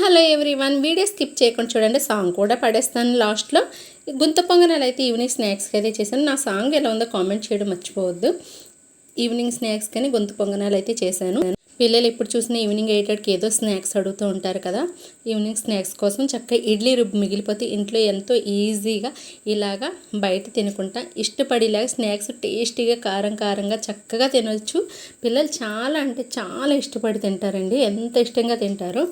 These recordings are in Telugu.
హలో ఎవ్రీవన్, వీడియో స్కిప్ చేయకుండా చూడండి. సాంగ్ కూడా పడేస్తాను లాస్ట్లో. గుంత పొంగనాలు అయితే ఈవినింగ్ స్నాక్స్కి అయితే చేశాను. నా సాంగ్ ఎలా ఉందో కామెంట్ చేయడం మర్చిపోవద్దు. ఈవినింగ్ స్నాక్స్ కానీ గుంత పొంగనాలు అయితే చేశాను. పిల్లలు ఎప్పుడు చూసినా ఈవినింగ్ 8కి ఏదో స్నాక్స్ అడుగుతూ ఉంటారు కదా. ఈవినింగ్ స్నాక్స్ కోసం చక్కగా ఇడ్లీ రుబ్బు మిగిలిపోతే ఇంట్లో ఎంతో ఈజీగా ఇలాగా బయట తినకుండా ఇష్టపడేలాగా స్నాక్స్ టేస్టీగా కారంగా చక్కగా తినవచ్చు. పిల్లలు చాలా అంటే చాలా ఇష్టపడి తింటారండి. ఎంత ఇష్టంగా తింటారో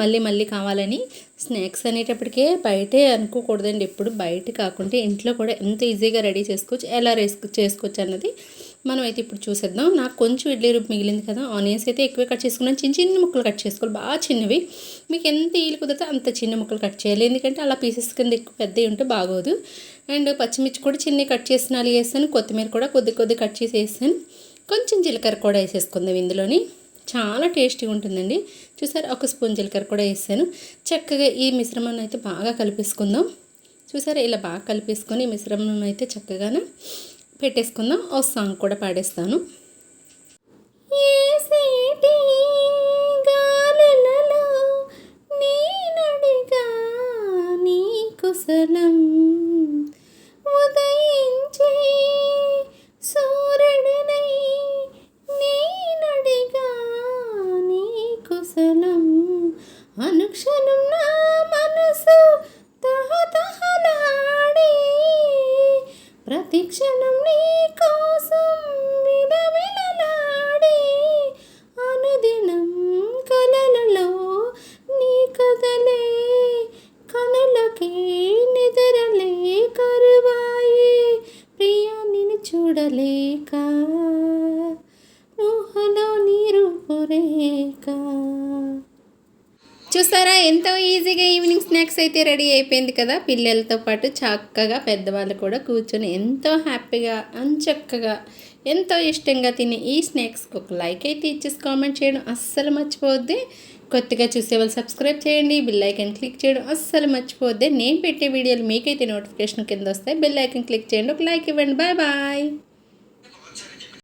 మళ్ళీ కావాలని. స్నాక్స్ అనేటప్పటికే బయటే అనుకోకూడదండి. ఎప్పుడు బయట కాకుండా ఇంట్లో కూడా ఎంత ఈజీగా రెడీ చేసుకోవచ్చు, ఎలా చేసుకోవచ్చు అన్నది మనం అయితే ఇప్పుడు చూసేద్దాం. నాకు కొంచెం ఇడ్లీ రుబ్బు మిగిలింది కదా, ఆనియన్స్ అయితే ఎక్కువ కట్ చేసుకున్నాను. చిన్న ముక్కలు కట్ చేసుకోవాలి, బాగా చిన్నవి. మీకు ఎంత ఈలు కుదిరితే అంత చిన్న ముక్కలు కట్ చేయాలి, ఎందుకంటే అలా పీసెస్ కింద ఎక్కువ పెద్దవి ఉంటే బాగోదు. అండ్ పచ్చిమిర్చి కూడా చిన్న కట్ చేసి 4 వేసాను. కొత్తిమీర కూడా కొద్ది కట్ చేసి వేసాను. కొంచెం జీలకర్ర కూడా వేసేసుకుందాం ఇందులోని. చాలా టేస్టీగా ఉంటుందండి. చూసారు, 1 స్పూన్ జీలకర్ర కూడా వేసాను. చక్కగా ఈ మిశ్రమాన్ని అయితే బాగా కలిపేసుకుందాం. చూసారా, ఇలా బాగా కలిపేసుకొని ఈ మిశ్రమం అయితే చక్కగానే పెట్టేసుకుందాం. ఓ సాంగ్ కూడా పాడేస్తాను. కుశలం ఉదయించే సూర్యుడనై నేనడిగా నీ కుశలం అనుక్షణం నా మనసు తహతహలాడే ప్రతిక్షణం నీ కోసం విలవిలలాడే అనుదినం కలలలో నీ కదలే కనులకే నిద్రలే కరువాయే ప్రియా నిన్ను చూడలేక ఊహలో నీ రూపురేఖ. చూసారా, ఎంతో ఈజీగా ఈవినింగ్ స్నాక్స్ అయితే రెడీ అయిపోయింది కదా. పిల్లలతో పాటు చక్కగా పెద్దవాళ్ళు కూడా కూర్చొని ఎంతో హ్యాపీగా చక్కగా ఎంతో ఇష్టంగా తినే ఈ స్నాక్స్కి ఒక లైక్ అయితే ఇచ్చేసి కామెంట్ చేయడం అస్సలు మర్చిపోవద్దే. కొత్తగా చూసేవాళ్ళు సబ్స్క్రైబ్ చేయండి, బెల్ ఐకాన్ క్లిక్ చేయడం అస్సలు మర్చిపోవద్దే. నేను పెట్టే వీడియోలు మీకైతే నోటిఫికేషన్ కింద వస్తాయి. బెల్ ఐకాన్ క్లిక్ చేయండి, ఒక లైక్ ఇవ్వండి. బాయ్.